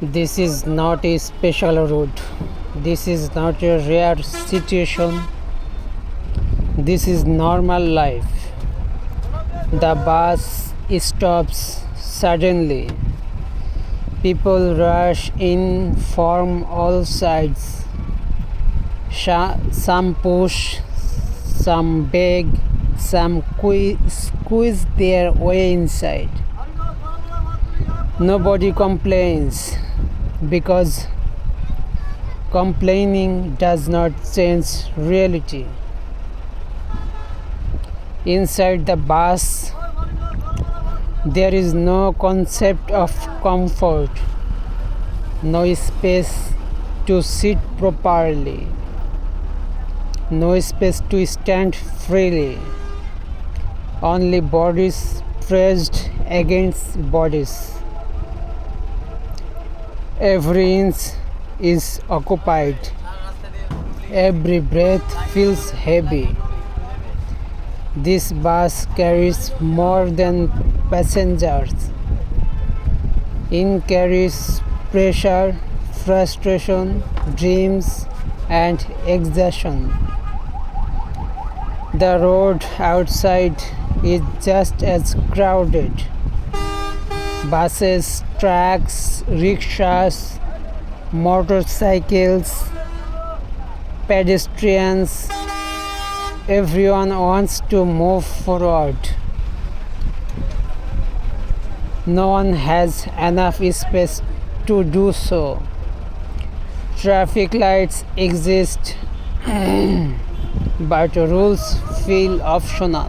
This is not a special road. This is not a rare situation. This is normal life. The bus stops suddenly. People rush in from all sides. Some push, some beg, some squeeze their way inside. Nobody complains because complaining does not change reality. Inside the bus, there is no concept of comfort, no space to sit properly, no space to stand freely, only bodies pressed against bodies. Every inch is occupied, every breath feels heavy. This bus carries more than passengers. It carries pressure, frustration, dreams, and exhaustion. The road outside is just as crowded. Buses, trucks, rickshaws, motorcycles, pedestrians, everyone wants to move forward. No one has enough space to do so. Traffic lights exist, but rules feel optional.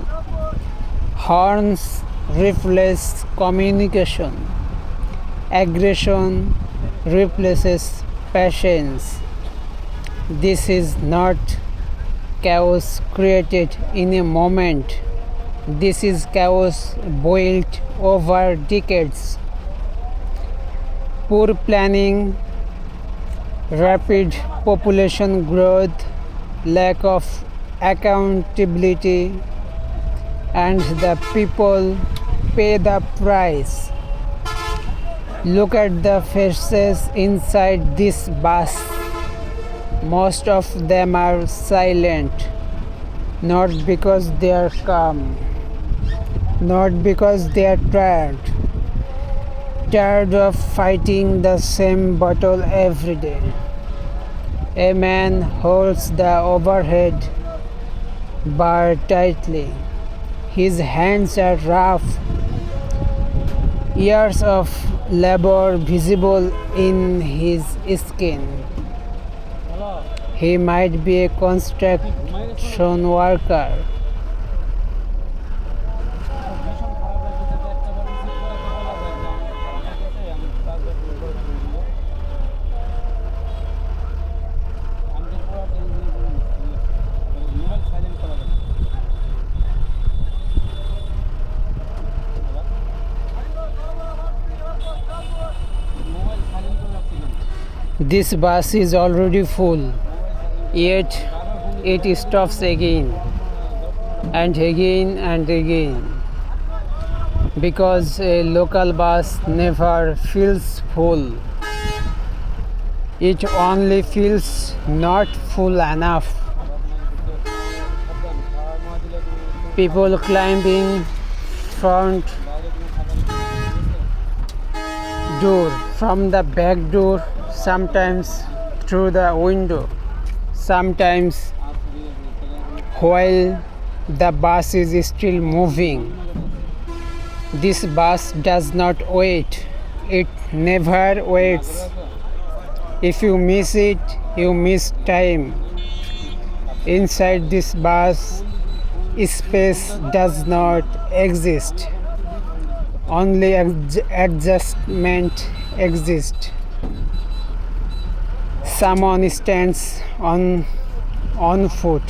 Horns replace communication. Aggression replaces patience. This is not chaos created in a moment. This is chaos built over decades. Poor planning, rapid population growth, lack of accountability, and the people pay the price. Look at the faces inside this bus. Most of them are silent, not because they are calm, not because they are tired of fighting the same battle every day. A man holds the overhead bar tightly. His hands are rough, years of labor visible in his skin. He might be a construction worker. This bus is already full, yet it stops again and again and again, because a local bus never feels full. It only feels not full enough. People climbing front door, from the back door, sometimes through the window, sometimes while the bus is still moving. This bus does not wait, it never waits. If you miss it, you miss time. Inside this bus, space does not exist, only adjustment exists. Someone stands on foot.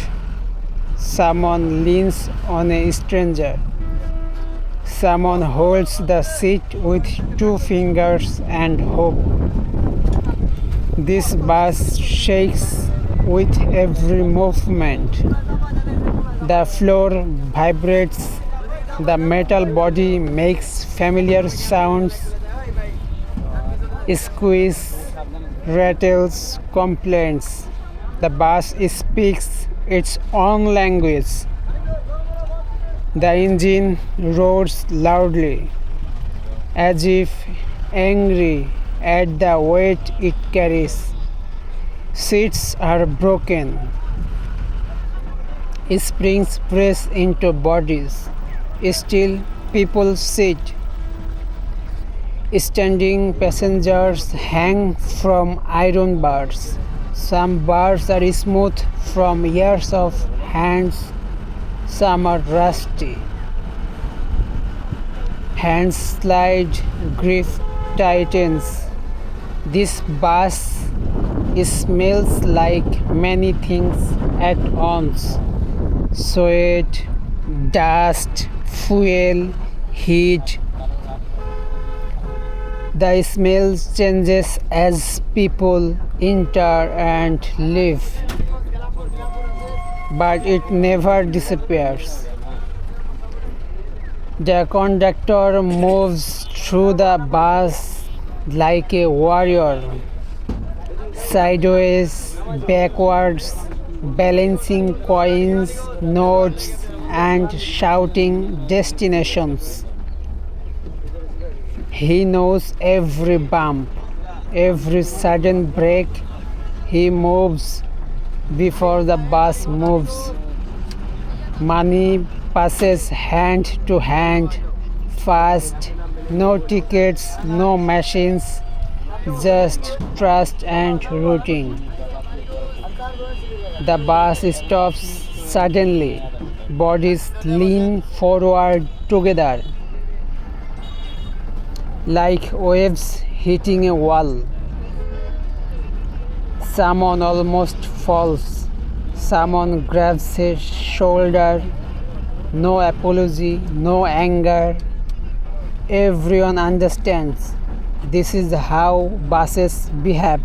Someone leans on a stranger. Someone holds the seat with two fingers and hope. This bus shakes with every movement. The floor vibrates. The metal body makes familiar sounds. squeaks, rattles, complains. The bus speaks its own language. The engine roars loudly, as if angry at the weight it carries. Seats are broken. Springs press into bodies. Still, people sit. Standing passengers hang from iron bars. Some bars are smooth from years of hands, some are rusty. Hands slide, grip tightens. This bus smells like many things at once: sweat, dust, fuel, heat. The smell changes as people enter and leave, but it never disappears. The conductor moves through the bus like a warrior, sideways, backwards, balancing coins, notes, and shouting destinations. He knows every bump, every sudden break. He moves before the bus moves. Money passes hand to hand, fast, no tickets, no machines, just trust and routine. The bus stops suddenly. Bodies lean forward together like waves hitting a wall. Someone almost falls. Someone grabs his shoulder. No apology, no anger. Everyone understands. This is how buses behave.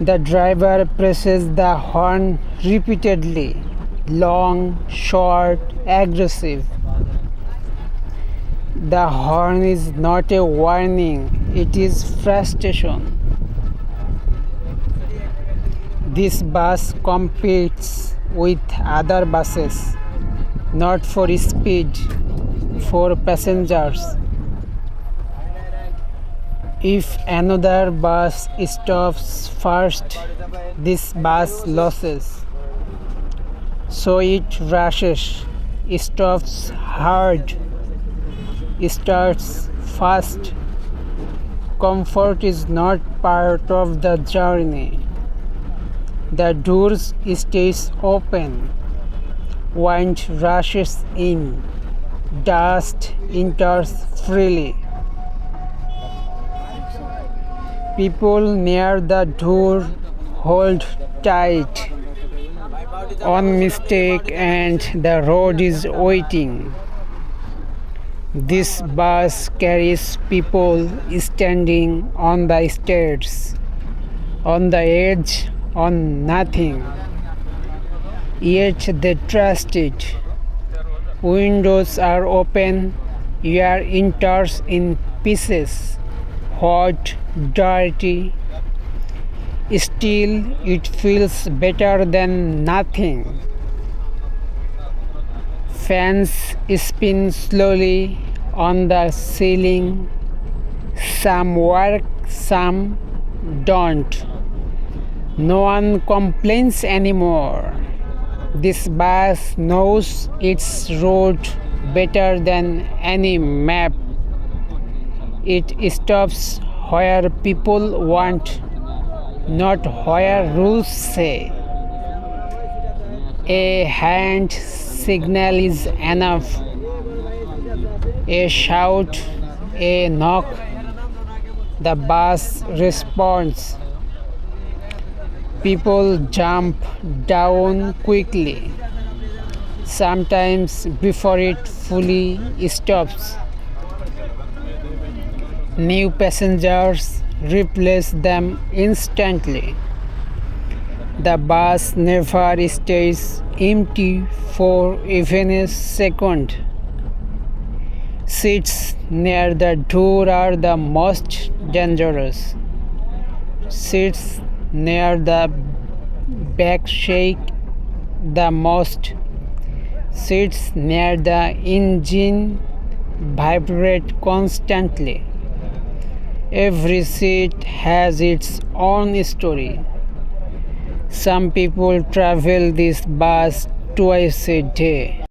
The driver presses the horn repeatedly, long, short, aggressive. The horn is not a warning, it is frustration. This bus competes with other buses, not for speed, for passengers. If another bus stops first, this bus loses. So it rushes, stops hard, starts fast. Comfort is not part of the journey. The doors stays open. Wind rushes in. Dust enters freely. People near the door hold tight. One mistake and the road is waiting. This bus carries people standing on the stairs, on the edge, on nothing. Yet they trust it. Windows are open, air enters in pieces, hot, dirty. Still, it feels better than nothing. Fans spin slowly on the ceiling. Some work, some don't. No one complains anymore. This bus knows its route better than any map. It stops where people want, not where rules say. A hand signal is enough. A shout, a knock, the bus responds. People jump down quickly, sometimes before it fully stops. New passengers replace them instantly. The bus never stays empty for even a second. Seats near the door are the most dangerous. Seats near the back shake the most. Seats near the engine vibrate constantly. Every seat has its own story. Some people travel this bus twice a day.